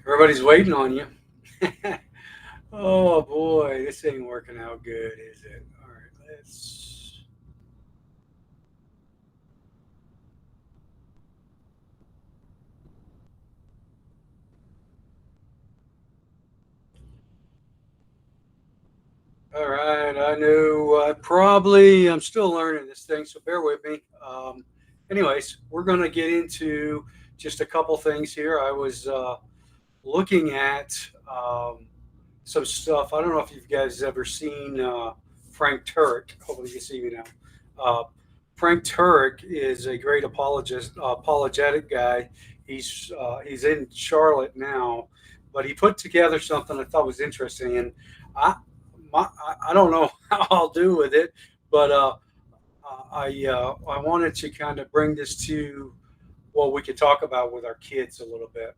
Everybody's waiting on you. Oh boy, this ain't working out good, is it? All right, let's. All right, I knew I'm still learning this thing, so bear with me. Anyways, we're going to get into just a couple things here. I was looking at some stuff. I don't know if you guys ever seen Frank Turek. Hopefully, you can see me now. Uh, Frank Turek is a great apologetic guy. He's in Charlotte now, but he put together something I thought was interesting, and I I don't know how I'll do with it, but I wanted to kind of bring this to what we could talk about with our kids a little bit.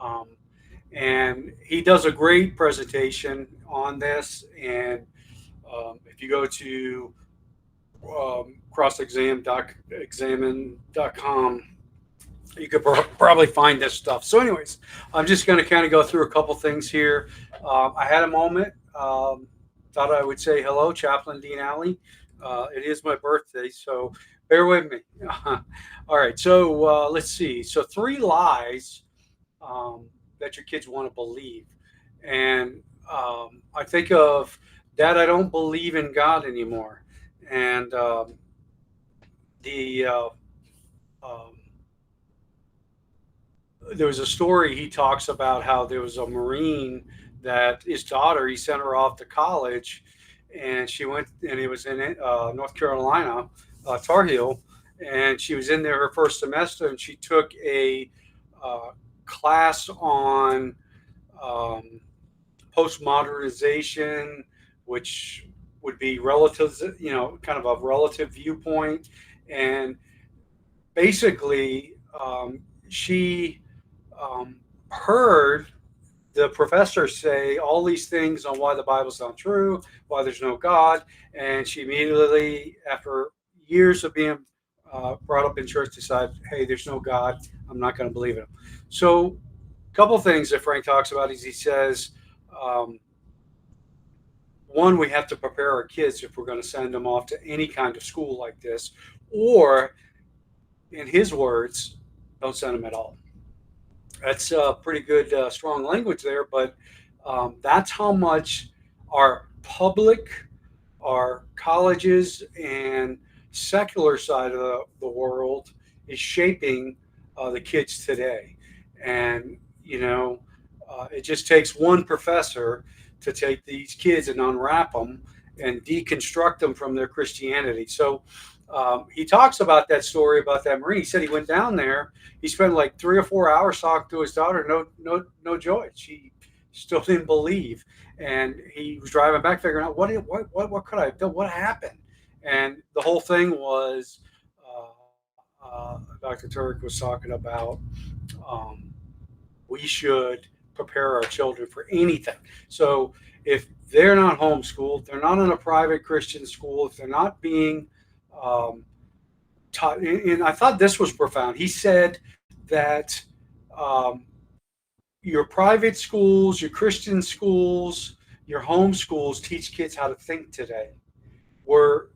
Um, and he does a great presentation on this. And if you go to crossexamine.com, you could probably find this stuff. So, anyways, I'm just going to kind of go through a couple things here. I had a moment. Thought I would say hello, Chaplain Dean Alley. It is my birthday, so bear with me. All right, so let's see. So, three lies that your kids want to believe. And I think of, Dad, I don't believe in God anymore. And the um, there was a story he talks about how there was a Marine that his daughter, he sent her off to college, and she went, and it was in North Carolina, Tar Heel, and she was in there her first semester, and she took a uh, class on um, postmodernization, which would be relative, kind of a relative viewpoint, and basically she heard the professor say all these things on why the Bible's not true, why there's no God, and she immediately, after years of being brought up in church, decided, hey, there's no God. I'm not going to believe in him. So, a couple things that Frank talks about is he says, um, one, we have to prepare our kids if we're going to send them off to any kind of school like this, or, in his words, don't send them at all. That's pretty good, strong language there, but that's how much our public, our colleges, and secular side of the world is shaping the kids today. And, it just takes one professor to take these kids and unwrap them and deconstruct them from their Christianity. So he talks about that story about that Marine. He said he went down there. He spent like 3 or 4 hours talking to his daughter. No joy. She still didn't believe, and he was driving back, figuring out what could I have done? What happened? And the whole thing was, Dr. Turk was talking about um, we should prepare our children for anything. So if they're not homeschooled, they're not in a private Christian school, if they're not being um, taught, and I thought this was profound. He said that um, your private schools, your Christian schools, your home schools teach kids how to think today, where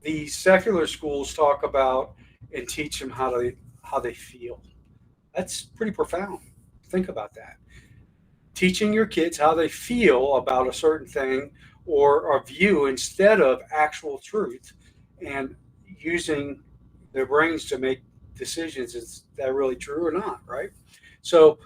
the secular schools talk about and teach them how they feel. That's pretty profound. Think about that. Teaching your kids how they feel about a certain thing or a view instead of actual truth, and using their brains to make decisions. Is that really true or not, right? So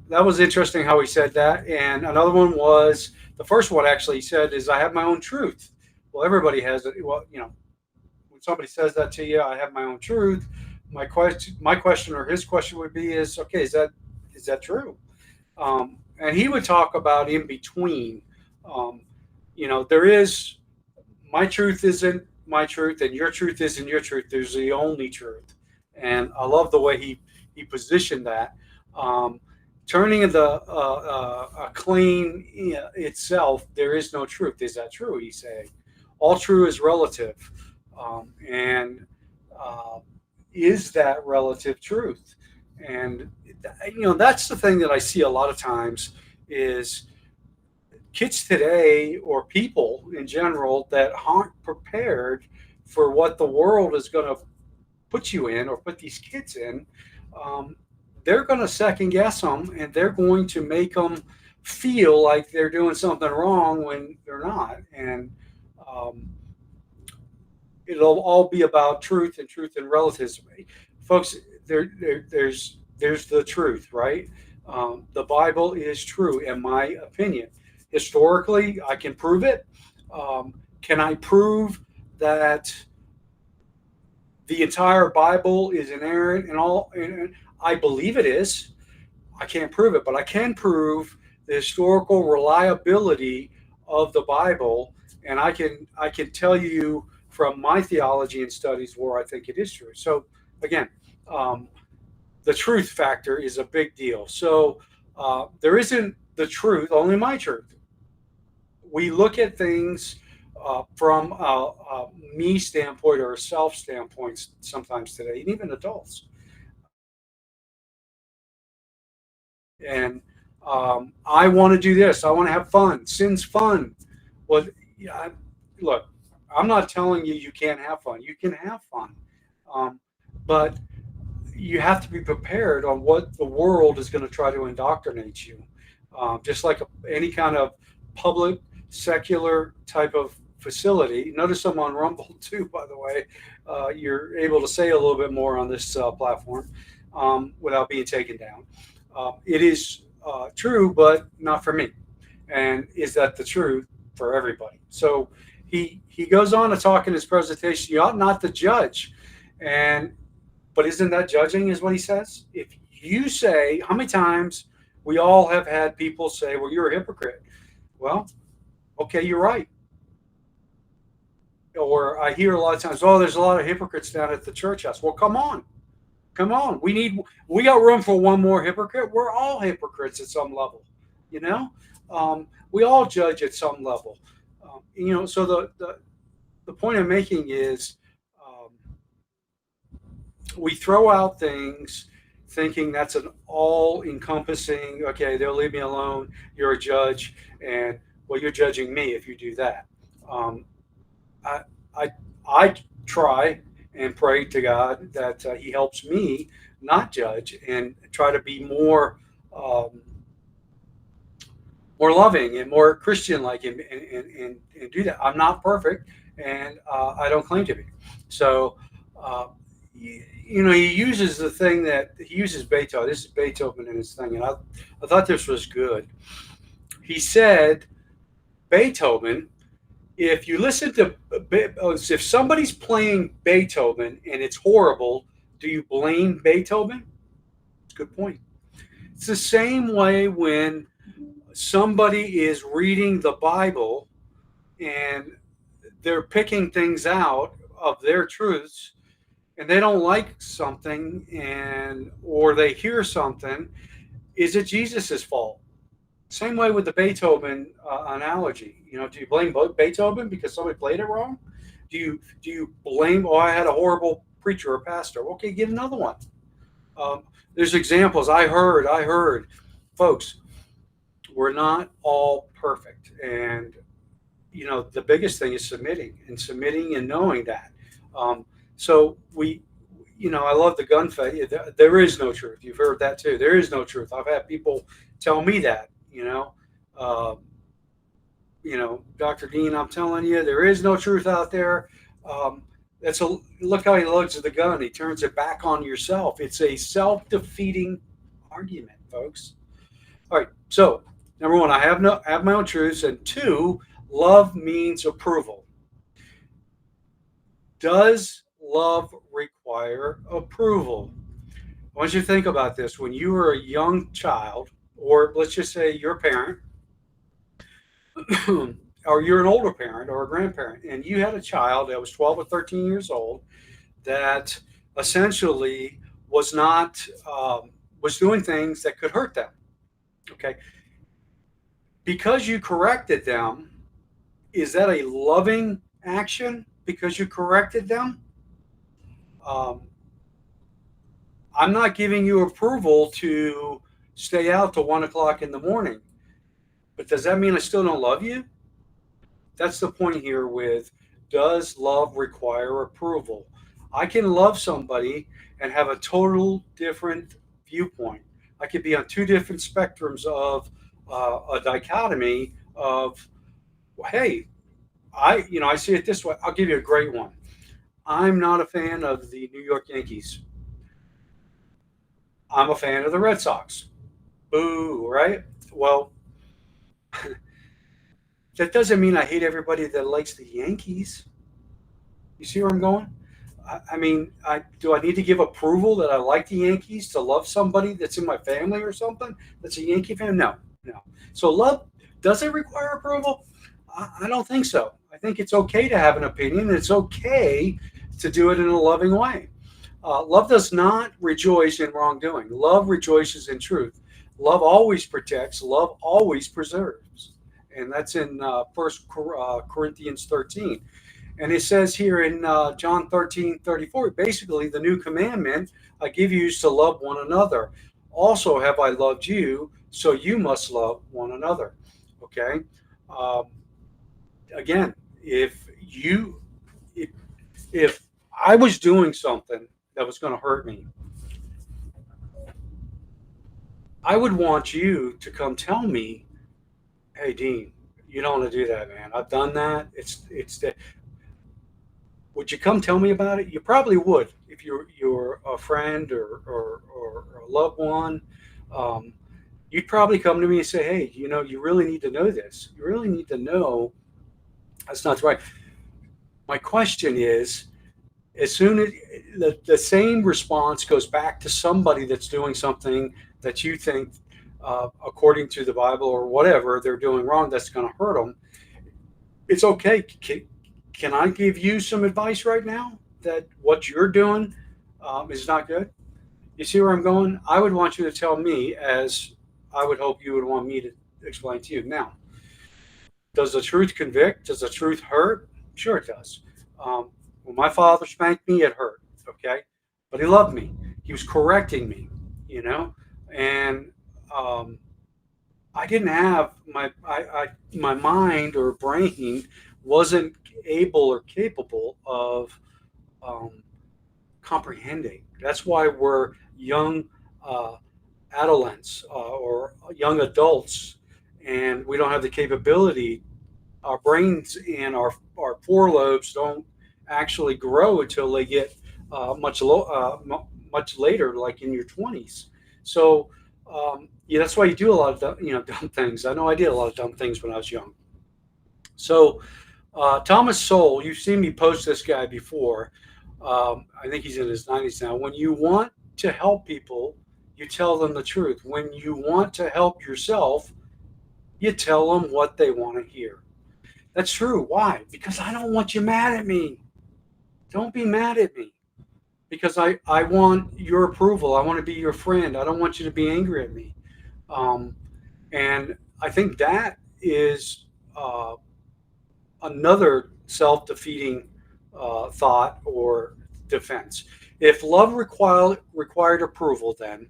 that was interesting how he said that. And another one was, the first one actually he said is, I have my own truth. Well, everybody has it. Well, when somebody says that to you, I have my own truth. My question or his question would be is, okay, is that true? And he would talk about in between. Um, there is, my truth isn't my truth, and your truth isn't your truth. There's the only truth, and I love the way he positioned that. Um, Turning the a claim itself, there is no truth. Is that true? He say, all true is relative, and uh, is that relative truth? And that's the thing that I see a lot of times is kids today, or people in general, that aren't prepared for what the world is going to put you in, or put these kids in. um, they're going to second guess them, and they're going to make them feel like they're doing something wrong when they're not. And um, it'll all be about truth and relativism, folks. There's the truth, right? The Bible is true, in my opinion. Historically, I can prove it. Can I prove that the entire Bible is inerrant and all? And I believe it is. I can't prove it, but I can prove the historical reliability of the Bible, and I can tell you from my theology and studies where I think it is true. So again, um, the truth factor is a big deal. So there isn't the truth, only my truth. We look at things from a me standpoint or a self standpoint sometimes today, and even adults. And I want to do this. I want to have fun. Sin's fun. Well, yeah, look, I'm not telling you can't have fun. You can have fun, um, but you have to be prepared on what the world is going to try to indoctrinate you. Just like any kind of public, secular type of facility. Notice I'm on Rumble too, by the way. You're able to say a little bit more on this platform without being taken down. It is true, but not for me. And is that the truth for everybody? So he goes on to talk in his presentation. You ought not to judge, and but isn't that judging? Is what he says. If you say, how many times we all have had people say, "Well, you're a hypocrite." Well, okay, you're right. Or I hear a lot of times, "Oh, there's a lot of hypocrites down at the church house." Well, come on. Come on, we got room for one more hypocrite. We're all hypocrites at some level, you know. We all judge at some level, So the point I'm making is, um, we throw out things thinking that's an all encompassing. Okay, they'll leave me alone. You're a judge, and well, you're judging me if you do that. Um, I, I I try and pray to God that He helps me not judge and try to be um, more loving and more Christian like, and do that. I'm not perfect, and I don't claim to be. So, uh, he uses the thing that he uses Beethoven. This is Beethoven in his thing, and I thought this was good. He said, Beethoven, if you listen to, if somebody's playing Beethoven and it's horrible, do you blame Beethoven? It's a good point. It's the same way when somebody is reading the Bible and they're picking things out of their truths, and they don't like something, or they hear something. Is it Jesus's fault? Same way with the Beethoven analogy. Do you blame Beethoven because somebody played it wrong? Do you blame? Oh, I had a horrible preacher or pastor. Okay, get another one. There's examples. I heard, folks. We're not all perfect, and the biggest thing is submitting and knowing that. So I love the gun fight. There is no truth. You've heard that too. There is no truth. I've had people tell me that. Uh, Dr. Dean, I'm telling you, there is no truth out there. Look how he loads the gun. He turns it back on yourself. It's a self-defeating argument, folks. All right. So, number one, I have my own truths, and two, love means approval. Does love require approval? I want you to think about this. When you were a young child, or let's just say you're a parent, or you're an older parent or a grandparent, and you had a child that was 12 or 13 years old that essentially was not was doing things that could hurt them. Okay, because you corrected them, is that a loving action? Because you corrected them? Um, I'm not giving you approval to stay out till 1 o'clock in the morning. But does that mean I still don't love you? That's the point here with, does love require approval? I can love somebody and have a total different viewpoint. I could be on two different spectrums of a dichotomy of, well, hey, I see it this way. I'll give you a great one. I'm not a fan of the New York Yankees. I'm a fan of the Red Sox. Boo, right? Well, that doesn't mean I hate everybody that likes the Yankees. You see where I'm going? I mean, do I need to give approval that I like the Yankees to love somebody that's in my family or something that's a Yankee fan? No, no. So love, does it require approval? I don't think so. I think it's okay to have an opinion. It's okay to do it in a loving way. Love does not rejoice in wrongdoing. Love rejoices in truth. Love always protects. Love always preserves. And that's in First Corinthians 13. And it says here in John 13:34, basically the new commandment I give you is to love one another. Also have I loved you, so you must love one another. Okay. Um, Again, if, if I was doing something that was going to hurt me, I would want you to come tell me, hey, Dean, you don't want to do that, man. I've done that. It's that. Would you come tell me about it? You probably would if you're a friend or a loved one. Um, you'd probably come to me and say, hey, you really need to know this. You really need to know that's not right. My question is, as soon as the same response goes back to somebody that's doing something that you think, according to the Bible or whatever, they're doing wrong, that's going to hurt them, it's okay. Can I give you some advice right now that what you're doing is not good? You see where I'm going? I would want you to tell me, as I would hope you would want me to explain to you. Now, does the truth convict? Does the truth hurt? Sure, it does. When my father spanked me, it hurt. Okay, but he loved me. He was correcting me. You know, and I didn't have my mind or brain wasn't able or capable of um, comprehending. That's why we're young adolescents or young adults, and we don't have the capability. Our brains and our forelobes don't actually grow until they get much later, like in your 20s. So yeah, that's why you do a lot of dumb things. I know I did a lot of dumb things when I was young. So Thomas Sowell, you've seen me post this guy before. I think he's in his 90s now. When you want to help people, you tell them the truth. When you want to help yourself, you tell them what they want to hear. That's true. Why? Because I don't want you mad at me. Don't be mad at me. Because I want your approval. I want to be your friend. I don't want you to be angry at me. Um, and I think that is another self-defeating thought or defense. If love required approval, then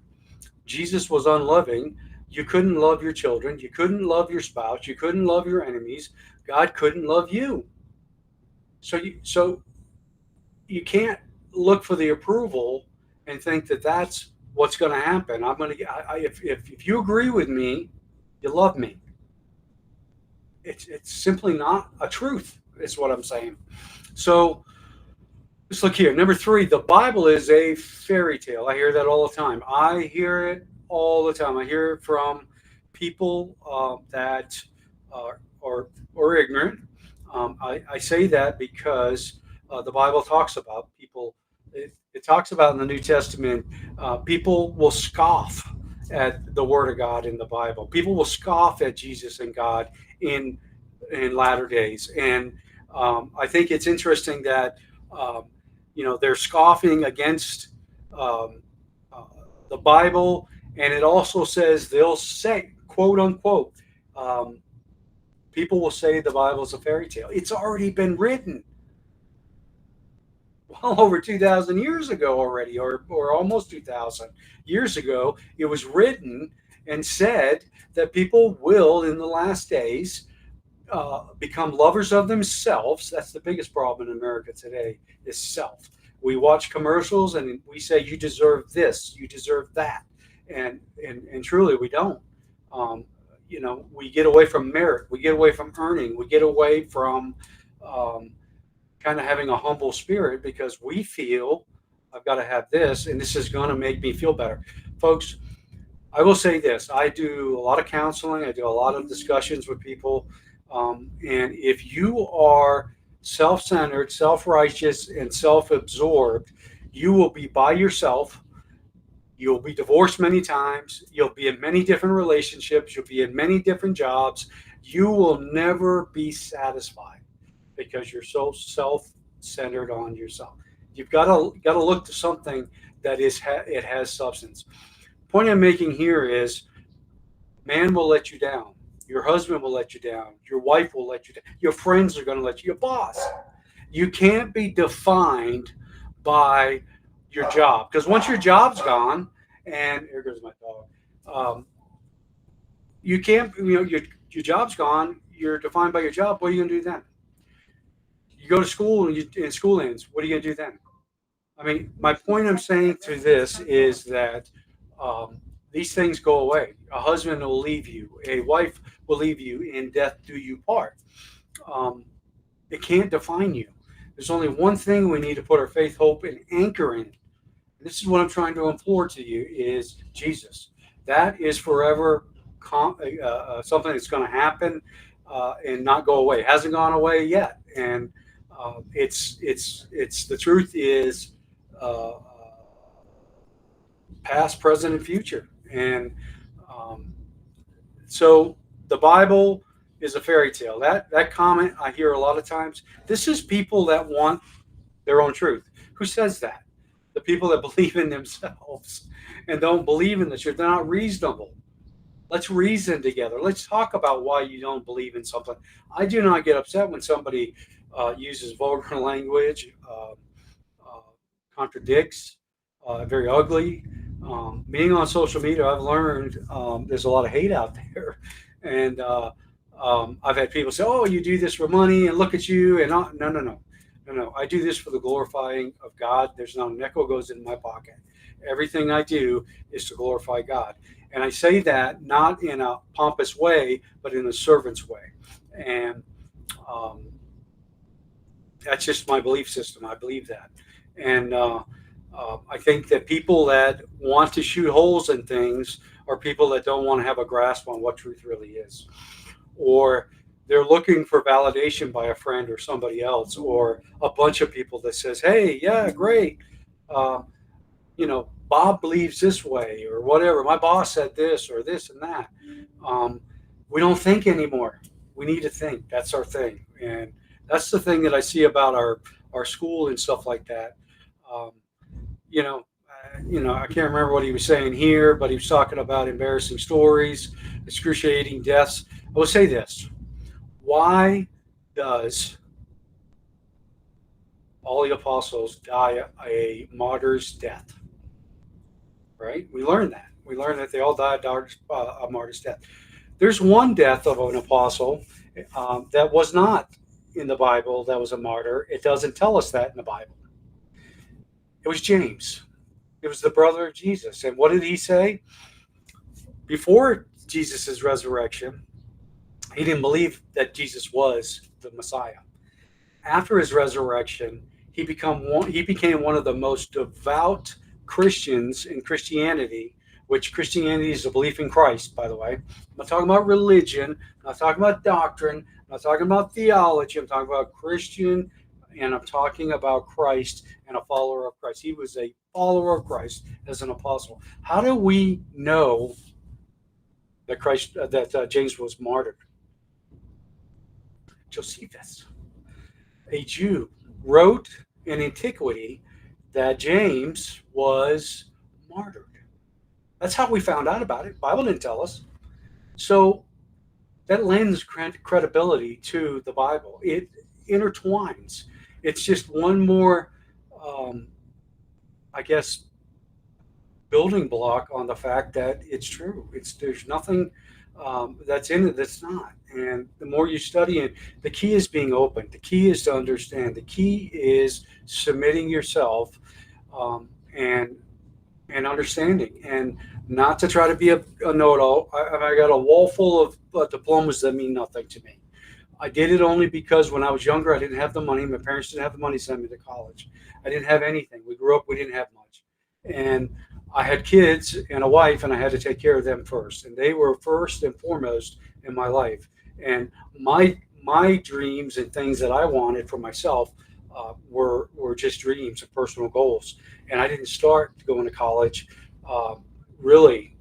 Jesus was unloving. You couldn't love your children. You couldn't love your spouse. You couldn't love your enemies. God couldn't love you. So you can't look for the approval and think that that's what's going to happen. I'm going to if you agree with me, you love me. It's simply not a truth. Is what I'm saying. So let's look here. Number 3, the Bible is a fairy tale. I hear that all the time. I hear it all the time. I hear it from people that are ignorant. I say that because the Bible talks about people. It talks about in the New Testament, people will scoff at the Word of God in the Bible. People will scoff at Jesus and God in latter days, and I think it's interesting that they're scoffing against um, uh, the Bible, and it also says they'll say, quote unquote, um, people will say the Bible is a fairy tale. It's already been written. well over 2,000 years ago already, or almost 2,000 years ago. It was written and said that people will, in the last days, become lovers of themselves. That's the biggest problem in America today, is self. We watch commercials and we say, you deserve this, you deserve that. And truly we don't. Um, we get away from merit, we get away from earning, we get away from um, kind of having a humble spirit because we feel I've got to have this and this is going to make me feel better. Folks, I will say this. I do a lot of counseling. I do a lot of discussions with people. And if you are self-centered, self-righteous, and self-absorbed, you will be by yourself. You'll be divorced many times. You'll be in many different relationships. You'll be in many different jobs. You will never be satisfied because you're so self-centered on yourself. You've got to look to something that it has substance. Point I'm making here is, man will let you down. Your husband will let you down. Your wife will let you down. Your friends are going to let you. Your boss. You can't be defined by your job, because once your job's gone, and here goes my dog. You can't. Your job's gone. You're defined by your job. What are you going to do then? You go to school and school ends. What are you going to do then? I mean, my point I'm saying to this is that these things go away. A husband will leave you. A wife will leave you. In death do you part. It can't define you. There's only one thing we need to put our faith, hope, and anchor in. This is what I'm trying to implore to you, is Jesus. That is forever something that's going to happen and not go away. It hasn't gone away yet. And it's the truth is past, present, and future. And so the Bible is a fairy tale. That comment I hear a lot of times. This is people that want their own truth. Who says that? The people that believe in themselves and don't believe in the truth. They're not reasonable. Let's reason together. Let's talk about why you don't believe in something. I do not get upset when somebody uses vulgar language, contradicts, very ugly. Being on social media, I've learned there's a lot of hate out there. And I've had people say, oh, you do this for money and look at you. And no. I do this for the glorifying of God. There's not a nickel goes in my pocket. Everything I do is to glorify God. And I say that not in a pompous way, but in a servant's way. And that's just my belief system. I believe that. And I think that people that want to shoot holes in things are people that don't want to have a grasp on what truth really is. Or they're looking for validation by a friend or somebody else, or a bunch of people that says, hey, yeah, great. Bob believes this way or whatever. My boss said this or this and that. We don't think anymore. We need to think. That's our thing. And that's the thing that I see about our school and stuff like that. I can't remember what he was saying here, but he was talking about embarrassing stories, excruciating deaths. I will say this. Why does all the apostles die a martyr's death? Right? We learned that. We learned that they all died a martyr's death. There's one death of an apostle that was not in the Bible that was a martyr. It doesn't tell us that in the Bible. It was James. It was the brother of Jesus. And what did he say? Before Jesus' resurrection, he didn't believe that Jesus was the Messiah. After his resurrection, he became one of the most devout Christians in Christianity, which Christianity is a belief in Christ, by the way. I'm not talking about religion. I'm not talking about doctrine. I'm not talking about theology. I'm talking about Christian, and I'm talking about Christ and a follower of Christ. He was a follower of Christ as an apostle. How do we know that James was martyred? Josephus, a Jew, wrote in antiquity that James was martyred. That's how we found out about it. The Bible didn't tell us. So that lends credibility to the Bible. It intertwines. It's just one more um, I guess, building block on the fact that it's true. There's nothing that's in it that's not. And the more you study it, the key is being open. The key is to understand. The key is submitting yourself, and understanding, and not to try to be a know-it-all. I got a wall full of diplomas that mean nothing to me. I did it only because when I was younger, I didn't have the money. My parents didn't have the money to send me to college. I didn't have anything. We grew up, we didn't have much. And I had kids and a wife, and I had to take care of them first. And they were first and foremost in my life. And my dreams and things that I wanted for myself were just dreams and personal goals. And I didn't start going to college really,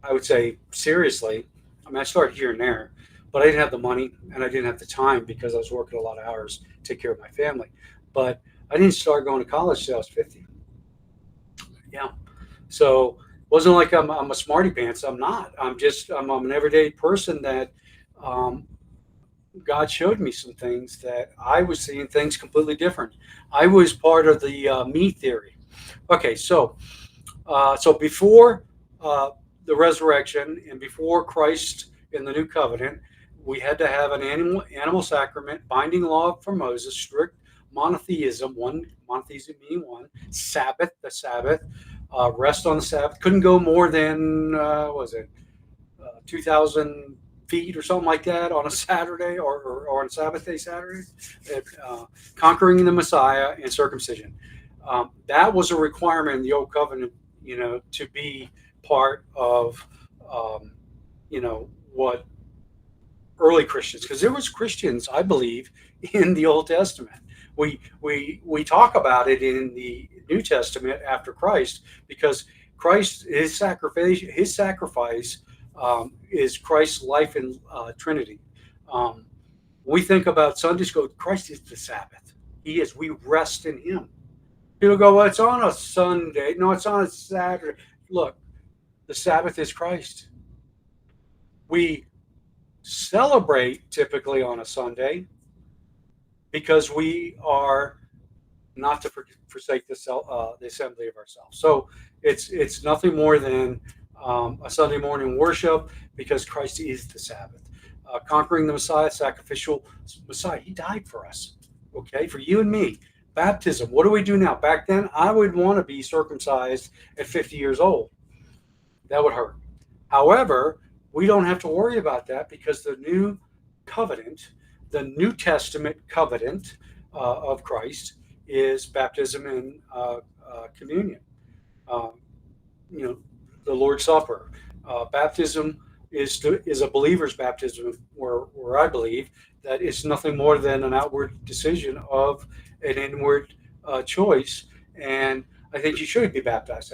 I would say, seriously. I mean, I started here and there, but I didn't have the money and I didn't have the time because I was working a lot of hours to take care of my family. But I didn't start going to college till I was 50. Yeah. So it wasn't like I'm a smarty pants. I'm not. I'm an everyday person that um, God showed me some things that I was seeing things completely different. I was part of the me theory. Okay, so before uh, the resurrection and before Christ in the new covenant, we had to have an animal sacrament, binding law from Moses, strict monotheism, one monotheism meaning one, Sabbath, the Sabbath, rest on the Sabbath. Couldn't go more than what was it 2,000 feet or something like that on a Saturday, or on Sabbath day Saturday. Conquering the Messiah and circumcision. That was a requirement in the old covenant, to be part of, what early Christians, because there was Christians, I believe, in the Old Testament. We talk about it in the New Testament after Christ, because Christ, his sacrifice is Christ's life in Trinity. Um, we think about Sunday school. Christ is the Sabbath. He is. We rest in Him. People go, well, it's on a Sunday. No, it's on a Saturday. Look, the Sabbath is Christ. We celebrate typically on a Sunday because we are not to forsake the assembly of ourselves. So it's nothing more than a Sunday morning worship, because Christ is the Sabbath. Conquering the Messiah, sacrificial Messiah. He died for us, okay, for you and me. Baptism. What do we do now? Back then, I would want to be circumcised at 50 years old. That would hurt. However, we don't have to worry about that, because the new covenant, the New Testament covenant of Christ, is baptism and communion. Uh, the Lord's Supper. Baptism is a believer's baptism, where I believe that it's nothing more than an outward decision of an inward choice. And I think you should be baptized.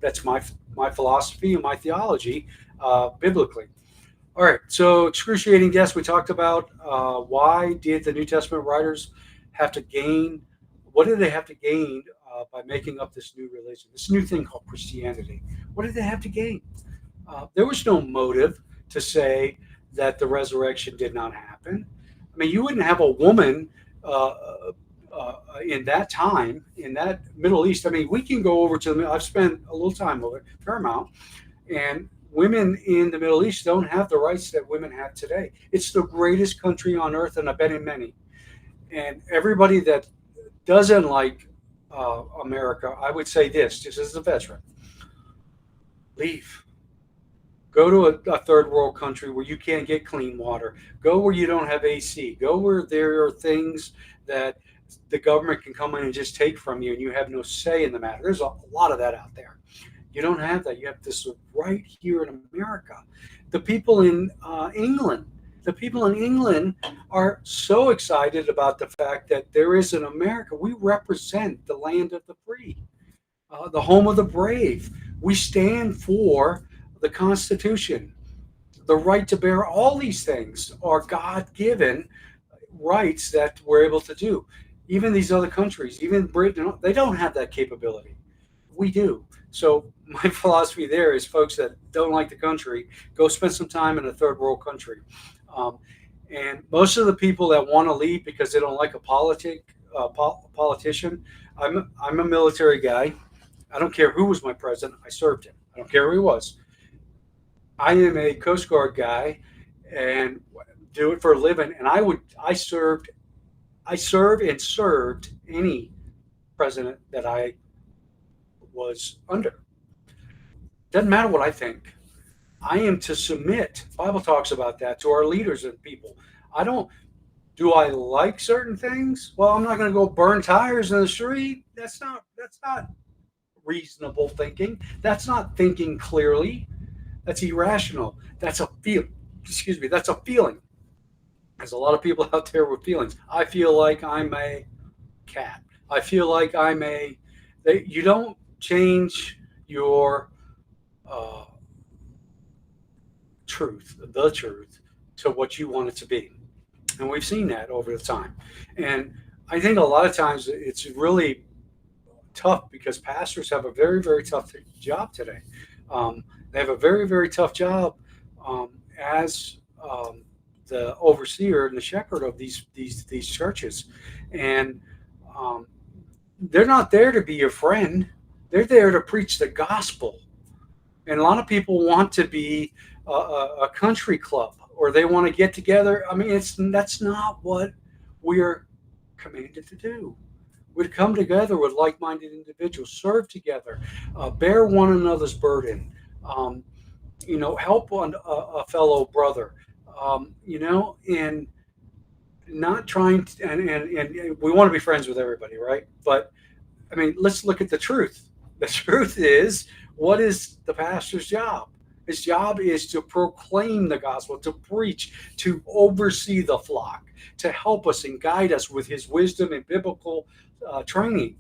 That's my philosophy and my theology biblically. All right, so excruciating deaths. We talked about why did the New Testament writers have to gain? What did they have to gain by making up this new religion, this new thing called Christianity? What did they have to gain? There was no motive to say that the resurrection did not happen. I mean, you wouldn't have a woman in that time, in that Middle East. I mean, we can go over to I've spent a little time over it, fair amount, and women in the Middle East don't have the rights that women have today. It's the greatest country on earth, and I've been in many. And everybody that doesn't like America, I would say this, just as a veteran: leave. Go to a third world country where you can't get clean water. Go where you don't have AC. Go where there are things that the government can come in and just take from you, and you have no say in the matter. There's a lot of that out there. You don't have that. You have this right here in America. The people in England are so excited about the fact that there is an America. We represent the land of the free, the home of the brave. We stand for the Constitution, the right to bear. All these things are God-given rights that we're able to do. Even these other countries, even Britain, they don't have that capability. We do. So my philosophy there is, folks that don't like the country, go spend some time in a third world country. And most of the people that want to leave because they don't like a politic politician. I'm a military guy. I don't care who was my president. I served him. I don't care who he was. I am a Coast Guard guy and do it for a living. And I served and served any president that I was under. Doesn't matter what I think. I am to submit. The Bible talks about that to our leaders and people. I don't. Do I like certain things? Well, I'm not going to go burn tires in the street. That's not reasonable thinking. That's not thinking clearly. That's irrational. That's a feel. Excuse me. That's a feeling. There's a lot of people out there with feelings. I feel like I'm a cat. I feel like I'm a. You don't change your truth, the truth, to what you want it to be. And we've seen that over the time. And I think a lot of times it's really tough because pastors have a very, very tough job today. They have a very, very tough job as the overseer and the shepherd of these churches. And they're not there to be your friend. They're there to preach the gospel. And a lot of people want to be a country club, or they want to get together. I mean, that's not what we're commanded to do. We'd come together with like-minded individuals, serve together, bear one another's burden, help a fellow brother, and not trying to, and we want to be friends with everybody, right? But I mean, let's look at the truth. The truth is, what is the pastor's job? His job is to proclaim the gospel, to preach, to oversee the flock, to help us and guide us with his wisdom and biblical training.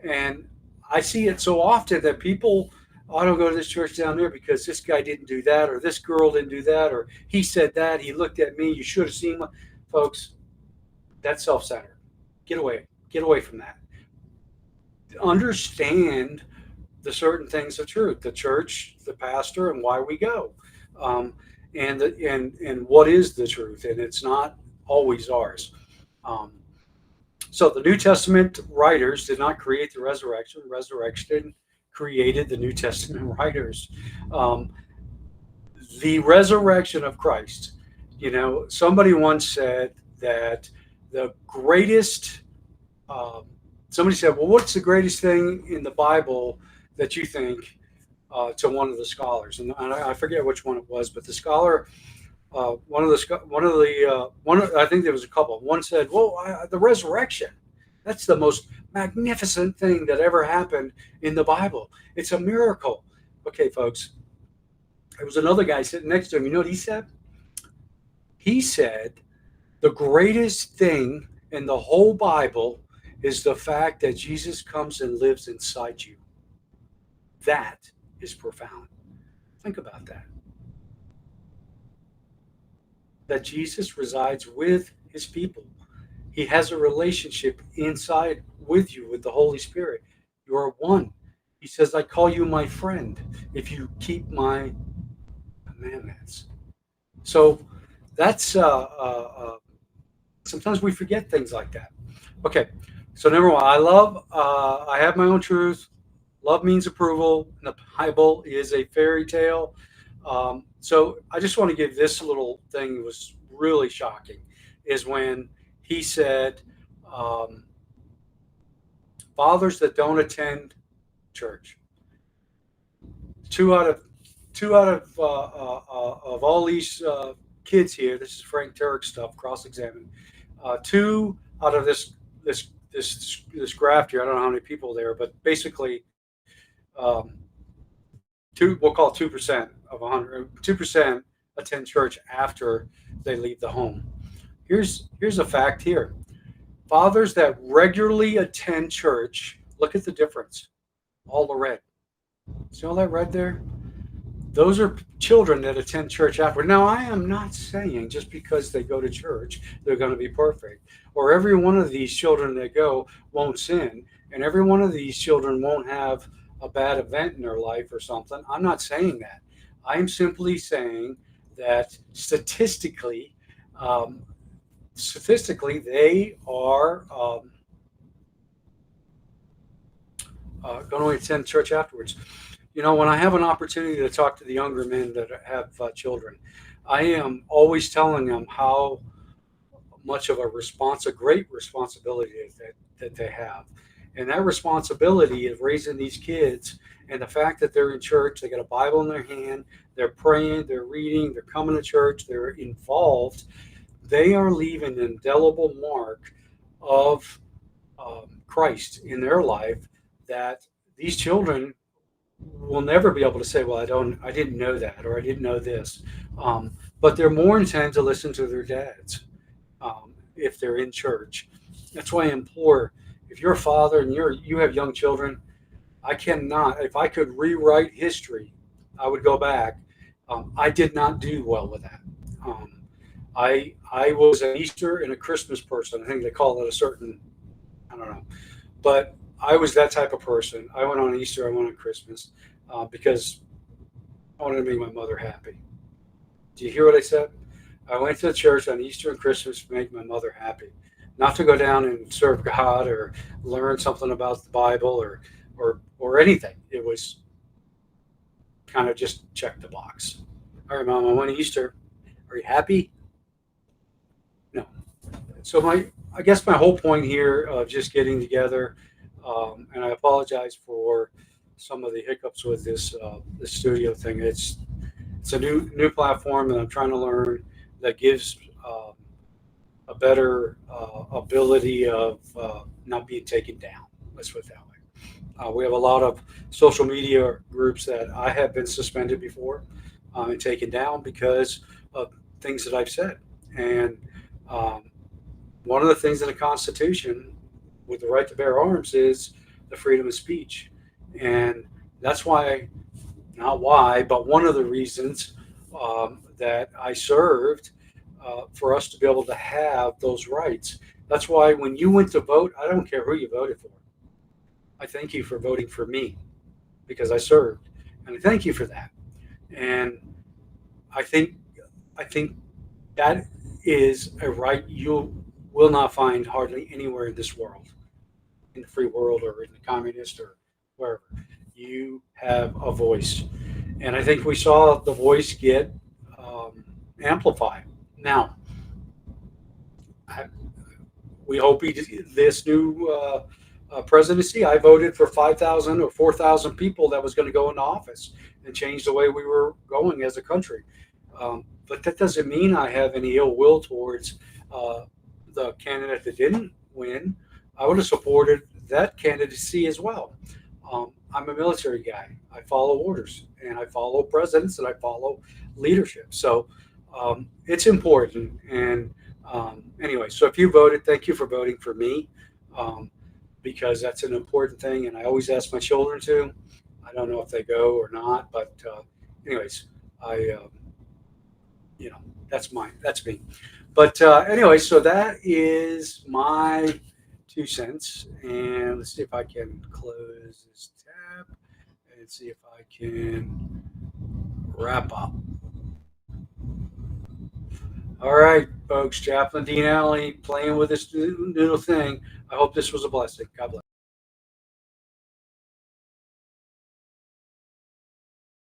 And I see it so often that people, I don't go to this church down there because this guy didn't do that, or this girl didn't do that, or he said that, he looked at me, you should have seen my. Folks, that's self-centered. Get away from that. Understand the certain things of truth, the church, the pastor, and why we go, and what is the truth, and it's not always ours. So the New Testament writers did not create the resurrection. The resurrection created the New Testament writers. The resurrection of Christ. Somebody once said that the greatest. Somebody said, "Well, what's the greatest thing in the Bible that you think?" To one of the scholars, and I forget which one it was, but the scholar, I think there was a couple. One said, "Well, the resurrection. That's the most magnificent thing that ever happened in the Bible. It's a miracle." Okay, folks. There was another guy sitting next to him. You know what he said? He said, "The greatest thing in the whole Bible is the fact that Jesus comes and lives inside you." That is profound. Think about that. That Jesus resides with his people. He has a relationship inside with you, with the Holy Spirit. You are one. He says, "I call you my friend if you keep my commandments." So that's sometimes we forget things like that. Okay, so number one, I have my own truth. Love means approval, and the Bible is a fairy tale. So I just want to give this little thing that was really shocking, is when he said, fathers that don't attend church. Two out of all these kids here. This is Frank Turek stuff, cross-examined. Two out of this graph here. I don't know how many people there, but basically. We'll call 2% of 100. 2% attend church after they leave the home. Here's a fact here. Fathers that regularly attend church, look at the difference. All the red. See all that red there? Those are children that attend church afterward. Now, I am not saying just because they go to church, they're going to be perfect. Or every one of these children that go won't sin. And every one of these children won't have a bad event in their life or something. I'm not saying that. I'm simply saying that statistically, they are going to attend church afterwards. When I have an opportunity to talk to the younger men that have children, I am always telling them how much of a great responsibility that they have. And that responsibility of raising these kids and the fact that they're in church, they got a Bible in their hand, they're praying, they're reading, they're coming to church, they're involved, they are leaving an indelible mark of Christ in their life that these children will never be able to say, well, I didn't know that, or I didn't know this. But they're more intent to listen to their dads if they're in church. That's why I implore, if you're a father and you have young children, I cannot, if I could rewrite history, I would go back. I did not do well with that. I was an Easter and a Christmas person. I think they call it a certain, I don't know, but I was that type of person. I went on Easter, I went on Christmas because I wanted to make my mother happy. Do you hear what I said? I went to the church on Easter and Christmas to make my mother happy, not to go down and serve God or learn something about the Bible or anything. It was kind of just check the box. All right, Mom, I went to Easter. Are you happy? No. So I guess my whole point here of just getting together, and I apologize for some of the hiccups with this studio thing. It's a new platform that I'm trying to learn that gives a better ability of not being taken down. Let's put it that way. We have a lot of social media groups that I have been suspended before and taken down because of things that I've said. And one of the things in the Constitution with the right to bear arms is the freedom of speech. And that's why, not why, but one of the reasons that I served for us to be able to have those rights. That's why when you went to vote, I don't care who you voted for. I thank you for voting for me because I served, and I thank you for that. And I think that is a right you will not find hardly anywhere in this world, in the free world or in the communist or wherever. You have a voice, and I think we saw the voice get amplified. Now, we hope this new presidency. I voted for 5,000 or 4,000 people that was going to go into office and change the way we were going as a country. But that doesn't mean I have any ill will towards the candidate that didn't win. I would have supported that candidacy as well. I'm a military guy. I follow orders and I follow presidents and I follow leadership. So it's important. And anyway, so if you voted, thank you for voting for me because that's an important thing. And I always ask my children to. I don't know if they go or not, but anyways, that's me. But anyway, so that is my 2 cents. And let's see if I can close this tab and see if I can wrap up. All right, folks, Chaplain Dean Alley playing with this new thing. I hope this was a blessing. God bless.